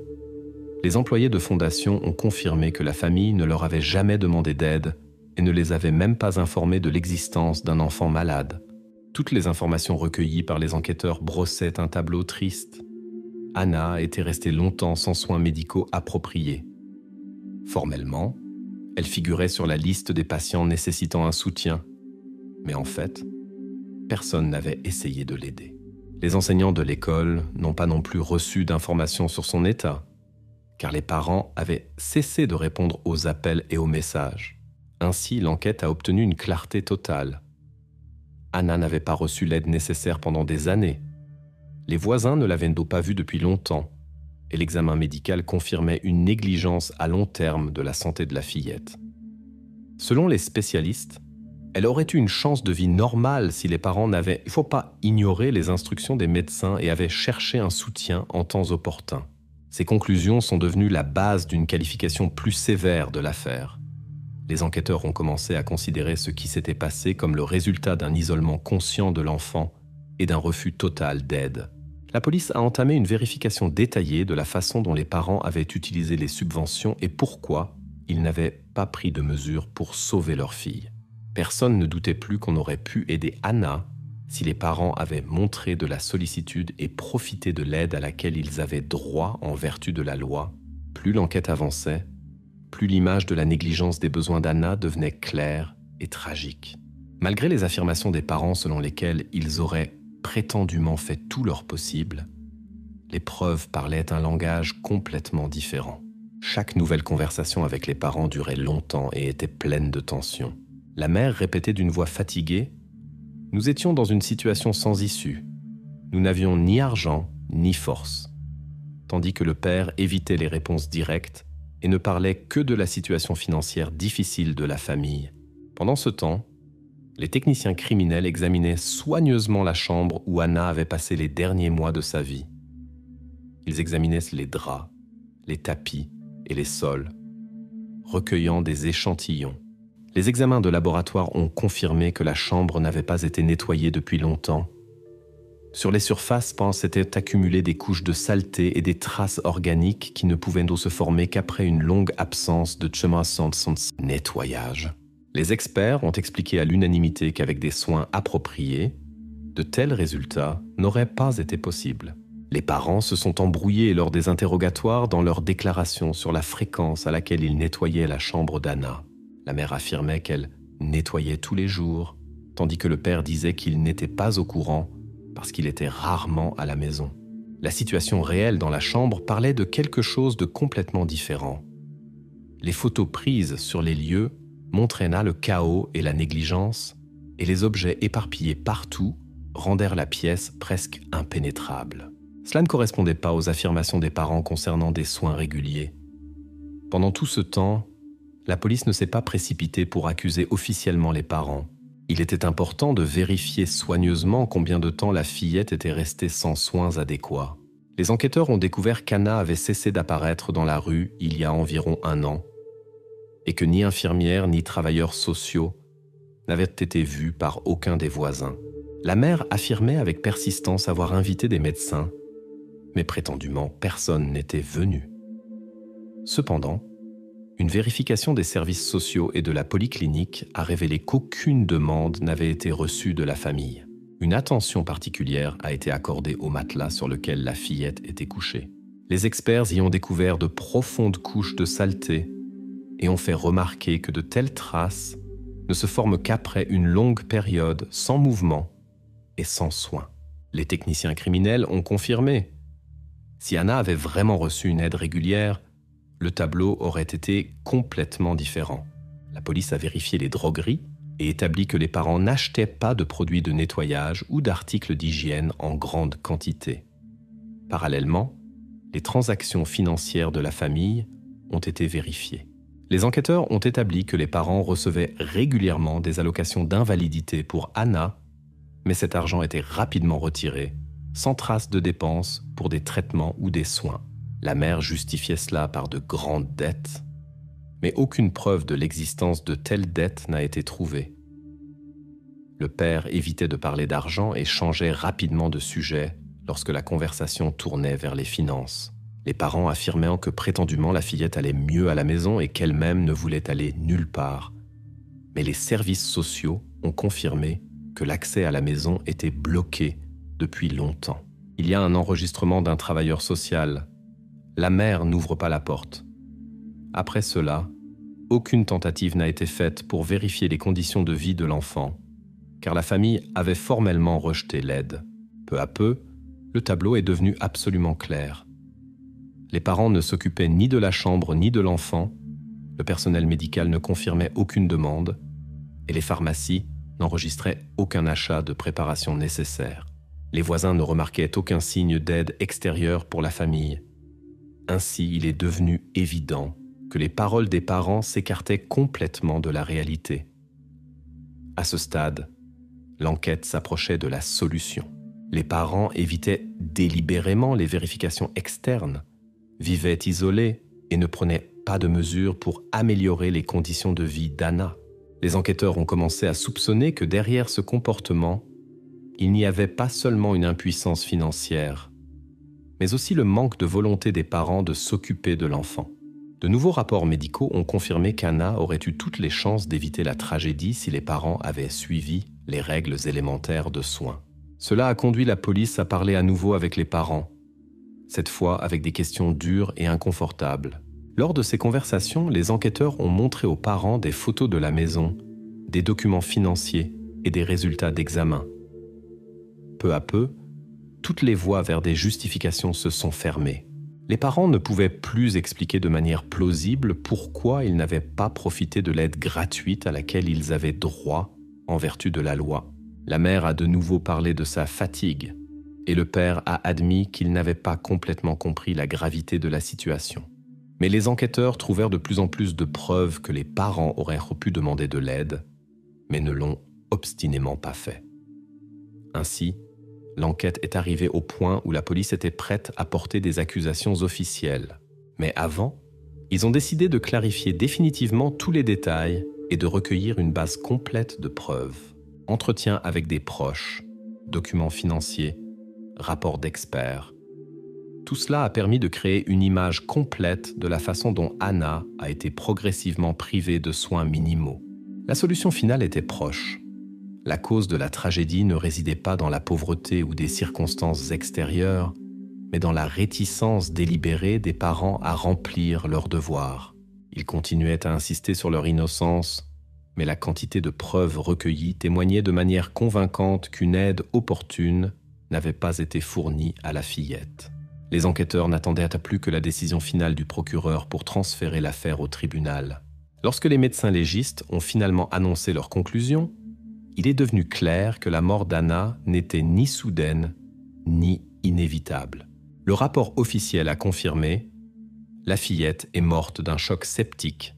S1: Les employés de fondation ont confirmé que la famille ne leur avait jamais demandé d'aide et ne les avait même pas informés de l'existence d'un enfant malade. Toutes les informations recueillies par les enquêteurs brossaient un tableau triste. Anna était restée longtemps sans soins médicaux appropriés. Formellement, elle figurait sur la liste des patients nécessitant un soutien. Mais en fait, personne n'avait essayé de l'aider. Les enseignants de l'école n'ont pas non plus reçu d'informations sur son état, car les parents avaient cessé de répondre aux appels et aux messages. Ainsi, l'enquête a obtenu une clarté totale. Anna n'avait pas reçu l'aide nécessaire pendant des années. Les voisins ne l'avaient donc pas vue depuis longtemps, et l'examen médical confirmait une négligence à long terme de la santé de la fillette. Selon les spécialistes, elle aurait eu une chance de vie normale si les parents n'avaient, il ne faut pas ignorer les instructions des médecins et avaient cherché un soutien en temps opportun. Ces conclusions sont devenues la base d'une qualification plus sévère de l'affaire. Les enquêteurs ont commencé à considérer ce qui s'était passé comme le résultat d'un isolement conscient de l'enfant et d'un refus total d'aide. La police a entamé une vérification détaillée de la façon dont les parents avaient utilisé les subventions et pourquoi ils n'avaient pas pris de mesures pour sauver leur fille. Personne ne doutait plus qu'on aurait pu aider Anna si les parents avaient montré de la sollicitude et profité de l'aide à laquelle ils avaient droit en vertu de la loi. Plus l'enquête avançait, plus l'image de la négligence des besoins d'Anna devenait claire et tragique. Malgré les affirmations des parents selon lesquelles ils auraient prétendument fait tout leur possible, les preuves parlaient un langage complètement différent. Chaque nouvelle conversation avec les parents durait longtemps et était pleine de tension. La mère répétait d'une voix fatiguée Nous étions dans une situation sans issue. Nous n'avions ni argent, ni force. Tandis que le père évitait les réponses directes et ne parlait que de la situation financière difficile de la famille. Pendant ce temps, les techniciens criminels examinaient soigneusement la chambre où Anna avait passé les derniers mois de sa vie. Ils examinaient les draps, les tapis et les sols, recueillant des échantillons. Les examens de laboratoire ont confirmé que la chambre n'avait pas été nettoyée depuis longtemps. Sur les surfaces, s'étaient accumulées des couches de saleté et des traces organiques qui ne pouvaient se former qu'après une longue absence de nettoyage. Les experts ont expliqué à l'unanimité qu'avec des soins appropriés, de tels résultats n'auraient pas été possibles. Les parents se sont embrouillés lors des interrogatoires dans leurs déclarations sur la fréquence à laquelle ils nettoyaient la chambre d'Anna. La mère affirmait qu'elle nettoyait tous les jours, tandis que le père disait qu'il n'était pas au courant parce qu'il était rarement à la maison. La situation réelle dans la chambre parlait de quelque chose de complètement différent. Les photos prises sur les lieux montraient là le chaos et la négligence, et les objets éparpillés partout rendèrent la pièce presque impénétrable. Cela ne correspondait pas aux affirmations des parents concernant des soins réguliers. Pendant tout ce temps, la police ne s'est pas précipitée pour accuser officiellement les parents. Il était important de vérifier soigneusement combien de temps la fillette était restée sans soins adéquats. Les enquêteurs ont découvert qu'Anna avait cessé d'apparaître dans la rue il y a environ 1 an et que ni infirmières ni travailleurs sociaux n'avaient été vus par aucun des voisins. La mère affirmait avec persistance avoir invité des médecins, mais prétendument personne n'était venu. Cependant, une vérification des services sociaux et de la polyclinique a révélé qu'aucune demande n'avait été reçue de la famille. Une attention particulière a été accordée au matelas sur lequel la fillette était couchée. Les experts y ont découvert de profondes couches de saleté et ont fait remarquer que de telles traces ne se forment qu'après une longue période sans mouvement et sans soin. Les techniciens criminels ont confirmé. Si Anna avait vraiment reçu une aide régulière, le tableau aurait été complètement différent. La police a vérifié les drogueries et établi que les parents n'achetaient pas de produits de nettoyage ou d'articles d'hygiène en grande quantité. Parallèlement, les transactions financières de la famille ont été vérifiées. Les enquêteurs ont établi que les parents recevaient régulièrement des allocations d'invalidité pour Anna, mais cet argent était rapidement retiré, sans trace de dépenses pour des traitements ou des soins. La mère justifiait cela par de grandes dettes, mais aucune preuve de l'existence de telles dettes n'a été trouvée. Le père évitait de parler d'argent et changeait rapidement de sujet lorsque la conversation tournait vers les finances. Les parents affirmant que prétendument la fillette allait mieux à la maison et qu'elle-même ne voulait aller nulle part. Mais les services sociaux ont confirmé que l'accès à la maison était bloqué depuis longtemps. Il y a un enregistrement d'un travailleur social. La mère n'ouvre pas la porte. Après cela, aucune tentative n'a été faite pour vérifier les conditions de vie de l'enfant, car la famille avait formellement rejeté l'aide. Peu à peu, le tableau est devenu absolument clair. Les parents ne s'occupaient ni de la chambre ni de l'enfant, le personnel médical ne confirmait aucune demande, et les pharmacies n'enregistraient aucun achat de préparation nécessaire. Les voisins ne remarquaient aucun signe d'aide extérieure pour la famille. Ainsi, il est devenu évident que les paroles des parents s'écartaient complètement de la réalité. À ce stade, l'enquête s'approchait de la solution. Les parents évitaient délibérément les vérifications externes, vivaient isolés et ne prenaient pas de mesures pour améliorer les conditions de vie d'Anna. Les enquêteurs ont commencé à soupçonner que derrière ce comportement, il n'y avait pas seulement une impuissance financière, mais aussi le manque de volonté des parents de s'occuper de l'enfant. De nouveaux rapports médicaux ont confirmé qu'Anna aurait eu toutes les chances d'éviter la tragédie si les parents avaient suivi les règles élémentaires de soins. Cela a conduit la police à parler à nouveau avec les parents, cette fois avec des questions dures et inconfortables. Lors de ces conversations, les enquêteurs ont montré aux parents des photos de la maison, des documents financiers et des résultats d'examen. Peu à peu, toutes les voies vers des justifications se sont fermées. Les parents ne pouvaient plus expliquer de manière plausible pourquoi ils n'avaient pas profité de l'aide gratuite à laquelle ils avaient droit en vertu de la loi. La mère a de nouveau parlé de sa fatigue et le père a admis qu'il n'avait pas complètement compris la gravité de la situation. Mais les enquêteurs trouvèrent de plus en plus de preuves que les parents auraient pu demander de l'aide, mais ne l'ont obstinément pas fait. Ainsi, l'enquête est arrivée au point où la police était prête à porter des accusations officielles. Mais avant, ils ont décidé de clarifier définitivement tous les détails et de recueillir une base complète de preuves. Entretiens avec des proches, documents financiers, rapports d'experts. Tout cela a permis de créer une image complète de la façon dont Anna a été progressivement privée de soins minimaux. La solution finale était proche. La cause de la tragédie ne résidait pas dans la pauvreté ou des circonstances extérieures, mais dans la réticence délibérée des parents à remplir leurs devoirs. Ils continuaient à insister sur leur innocence, mais la quantité de preuves recueillies témoignait de manière convaincante qu'une aide opportune n'avait pas été fournie à la fillette. Les enquêteurs n'attendaient plus que la décision finale du procureur pour transférer l'affaire au tribunal. Lorsque les médecins légistes ont finalement annoncé leurs conclusions, il est devenu clair que la mort d'Anna n'était ni soudaine, ni inévitable. Le rapport officiel a confirmé « La fillette est morte d'un choc septique,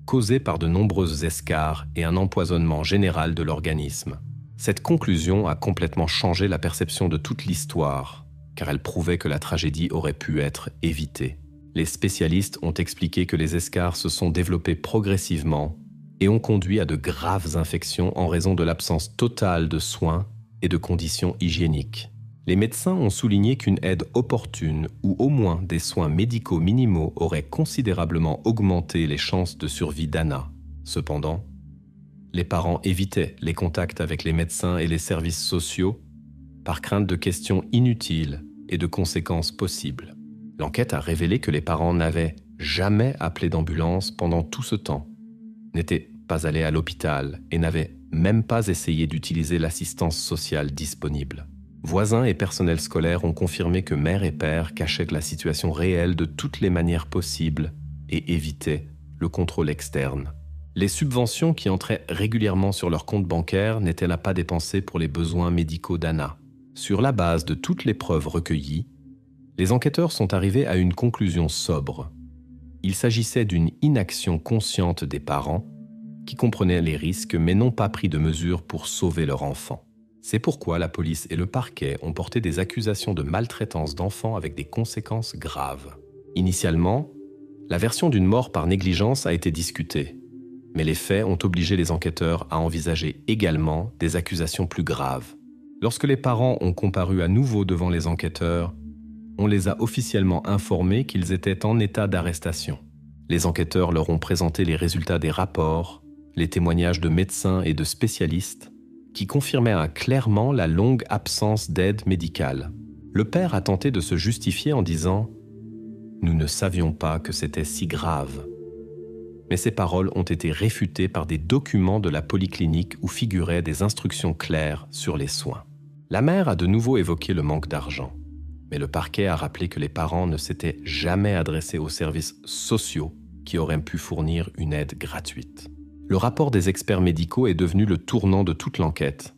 S1: causé par de nombreuses escarres et un empoisonnement général de l'organisme. » Cette conclusion a complètement changé la perception de toute l'histoire, car elle prouvait que la tragédie aurait pu être évitée. Les spécialistes ont expliqué que les escarres se sont développés progressivement et ont conduit à de graves infections en raison de l'absence totale de soins et de conditions hygiéniques. Les médecins ont souligné qu'une aide opportune ou au moins des soins médicaux minimaux auraient considérablement augmenté les chances de survie d'Anna. Cependant, les parents évitaient les contacts avec les médecins et les services sociaux par crainte de questions inutiles et de conséquences possibles. L'enquête a révélé que les parents n'avaient jamais appelé d'ambulance pendant tout ce temps, n'étaient pas allés à l'hôpital et n'avaient même pas essayé d'utiliser l'assistance sociale disponible. Voisins et personnel scolaire ont confirmé que mère et père cachaient la situation réelle de toutes les manières possibles et évitaient le contrôle externe. Les subventions qui entraient régulièrement sur leur compte bancaire n'étaient pas dépensées pour les besoins médicaux d'Anna. Sur la base de toutes les preuves recueillies, les enquêteurs sont arrivés à une conclusion sobre. Il s'agissait d'une inaction consciente des parents qui comprenaient les risques mais n'ont pas pris de mesures pour sauver leur enfant. C'est pourquoi la police et le parquet ont porté des accusations de maltraitance d'enfants avec des conséquences graves. Initialement, la version d'une mort par négligence a été discutée, mais les faits ont obligé les enquêteurs à envisager également des accusations plus graves. Lorsque les parents ont comparu à nouveau devant les enquêteurs, on les a officiellement informés qu'ils étaient en état d'arrestation. Les enquêteurs leur ont présenté les résultats des rapports, les témoignages de médecins et de spécialistes, qui confirmaient clairement la longue absence d'aide médicale. Le père a tenté de se justifier en disant « Nous ne savions pas que c'était si grave ». Mais ces paroles ont été réfutées par des documents de la polyclinique où figuraient des instructions claires sur les soins. La mère a de nouveau évoqué le manque d'argent, mais le parquet a rappelé que les parents ne s'étaient jamais adressés aux services sociaux qui auraient pu fournir une aide gratuite. Le rapport des experts médicaux est devenu le tournant de toute l'enquête.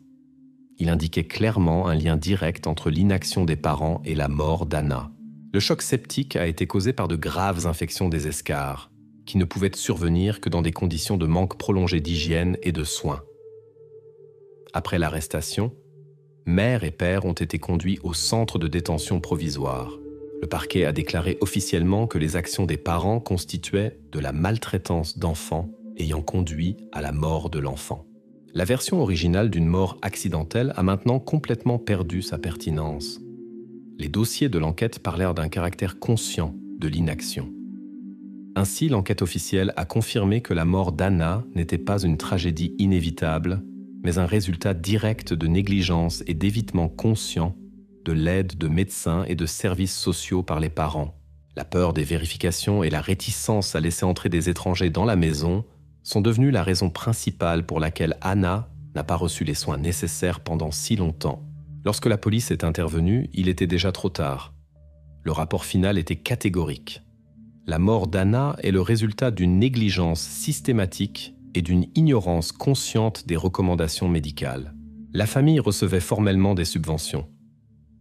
S1: Il indiquait clairement un lien direct entre l'inaction des parents et la mort d'Anna. Le choc septique a été causé par de graves infections des escarres, qui ne pouvaient survenir que dans des conditions de manque prolongé d'hygiène et de soins. Après l'arrestation, mère et père ont été conduits au centre de détention provisoire. Le parquet a déclaré officiellement que les actions des parents constituaient de la maltraitance d'enfants ayant conduit à la mort de l'enfant. La version originale d'une mort accidentelle a maintenant complètement perdu sa pertinence. Les dossiers de l'enquête parlèrent d'un caractère conscient de l'inaction. Ainsi, l'enquête officielle a confirmé que la mort d'Anna n'était pas une tragédie inévitable, mais un résultat direct de négligence et d'évitement conscient de l'aide de médecins et de services sociaux par les parents. La peur des vérifications et la réticence à laisser entrer des étrangers dans la maison sont devenues la raison principale pour laquelle Anna n'a pas reçu les soins nécessaires pendant si longtemps. Lorsque la police est intervenue, il était déjà trop tard. Le rapport final était catégorique. La mort d'Anna est le résultat d'une négligence systématique et d'une ignorance consciente des recommandations médicales. La famille recevait formellement des subventions,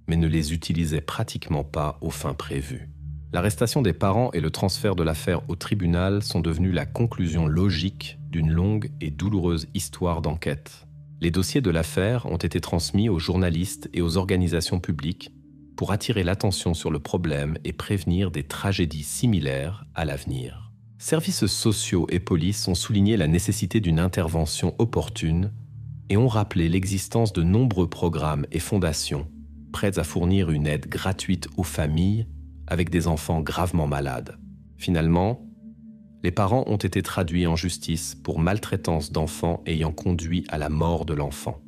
S1: mais ne les utilisait pratiquement pas aux fins prévues. L'arrestation des parents et le transfert de l'affaire au tribunal sont devenus la conclusion logique d'une longue et douloureuse histoire d'enquête. Les dossiers de l'affaire ont été transmis aux journalistes et aux organisations publiques pour attirer l'attention sur le problème et prévenir des tragédies similaires à l'avenir. Services sociaux et police ont souligné la nécessité d'une intervention opportune et ont rappelé l'existence de nombreux programmes et fondations prêts à fournir une aide gratuite aux familles avec des enfants gravement malades. Finalement, les parents ont été traduits en justice pour maltraitance d'enfants ayant conduit à la mort de l'enfant.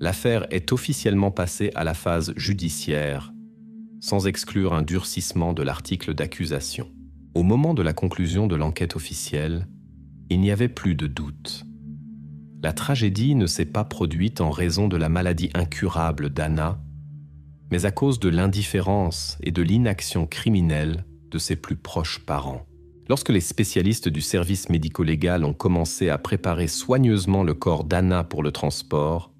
S1: L'affaire est officiellement passée à la phase judiciaire, sans exclure un durcissement de l'article d'accusation. Au moment de la conclusion de l'enquête officielle, il n'y avait plus de doute. La tragédie ne s'est pas produite en raison de la maladie incurable d'Anna, mais à cause de l'indifférence et de l'inaction criminelle de ses plus proches parents. Lorsque les spécialistes du service médico-légal ont commencé à préparer soigneusement le corps d'Anna pour le transport,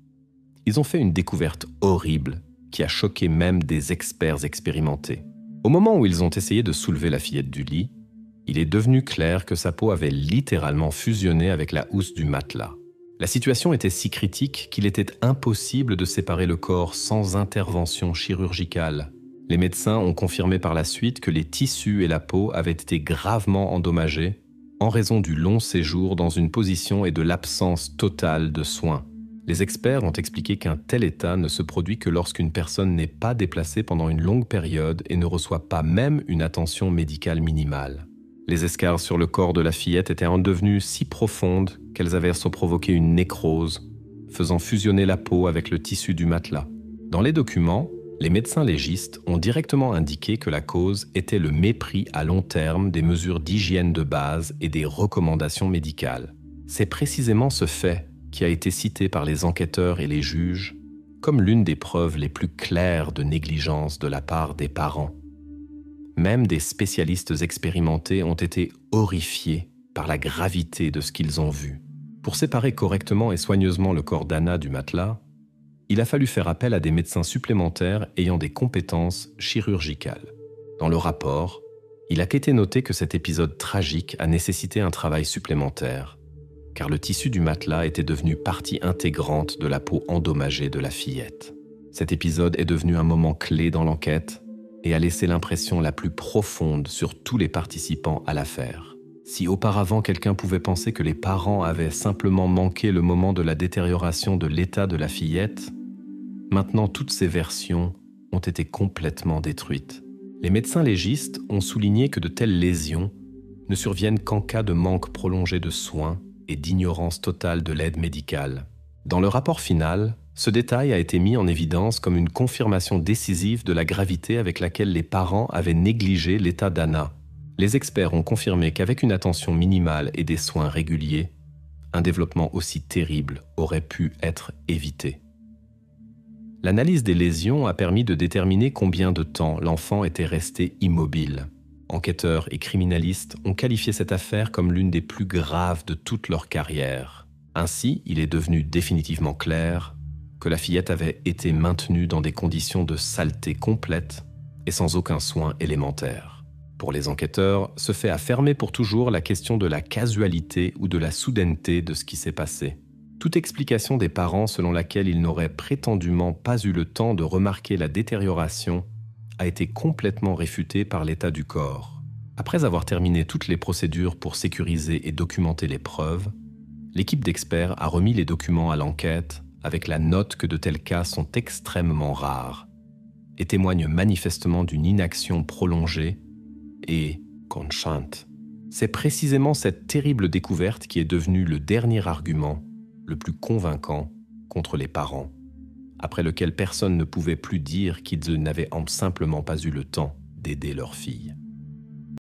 S1: ils ont fait une découverte horrible qui a choqué même des experts expérimentés. Au moment où ils ont essayé de soulever la fillette du lit, il est devenu clair que sa peau avait littéralement fusionné avec la housse du matelas. La situation était si critique qu'il était impossible de séparer le corps sans intervention chirurgicale. Les médecins ont confirmé par la suite que les tissus et la peau avaient été gravement endommagés en raison du long séjour dans une position et de l'absence totale de soins. Les experts ont expliqué qu'un tel état ne se produit que lorsqu'une personne n'est pas déplacée pendant une longue période et ne reçoit pas même une attention médicale minimale. Les escarres sur le corps de la fillette étaient devenues si profondes qu'elles avaient provoqué une nécrose, faisant fusionner la peau avec le tissu du matelas. Dans les documents, les médecins légistes ont directement indiqué que la cause était le mépris à long terme des mesures d'hygiène de base et des recommandations médicales. C'est précisément ce fait qui a été cité par les enquêteurs et les juges comme l'une des preuves les plus claires de négligence de la part des parents. Même des spécialistes expérimentés ont été horrifiés par la gravité de ce qu'ils ont vu. Pour séparer correctement et soigneusement le corps d'Anna du matelas, il a fallu faire appel à des médecins supplémentaires ayant des compétences chirurgicales. Dans le rapport, il a été noté que cet épisode tragique a nécessité un travail supplémentaire, car le tissu du matelas était devenu partie intégrante de la peau endommagée de la fillette. Cet épisode est devenu un moment clé dans l'enquête et a laissé l'impression la plus profonde sur tous les participants à l'affaire. Si auparavant quelqu'un pouvait penser que les parents avaient simplement manqué le moment de la détérioration de l'état de la fillette, maintenant toutes ces versions ont été complètement détruites. Les médecins légistes ont souligné que de telles lésions ne surviennent qu'en cas de manque prolongé de soins et d'ignorance totale de l'aide médicale. Dans le rapport final, ce détail a été mis en évidence comme une confirmation décisive de la gravité avec laquelle les parents avaient négligé l'état d'Anna. Les experts ont confirmé qu'avec une attention minimale et des soins réguliers, un développement aussi terrible aurait pu être évité. L'analyse des lésions a permis de déterminer combien de temps l'enfant était resté immobile. Enquêteurs et criminalistes ont qualifié cette affaire comme l'une des plus graves de toute leur carrière. Ainsi, il est devenu définitivement clair que la fillette avait été maintenue dans des conditions de saleté complète et sans aucun soin élémentaire. Pour les enquêteurs, ce fait a fermé pour toujours la question de la casualité ou de la soudaineté de ce qui s'est passé. Toute explication des parents selon laquelle ils n'auraient prétendument pas eu le temps de remarquer la détérioration a été complètement réfutée par l'état du corps. Après avoir terminé toutes les procédures pour sécuriser et documenter les preuves, l'équipe d'experts a remis les documents à l'enquête avec la note que de tels cas sont extrêmement rares et témoignent manifestement d'une inaction prolongée et constante. C'est précisément cette terrible découverte qui est devenue le dernier argument le plus convaincant contre les parents, après lequel personne ne pouvait plus dire qu'ils n'avaient simplement pas eu le temps d'aider leur fille.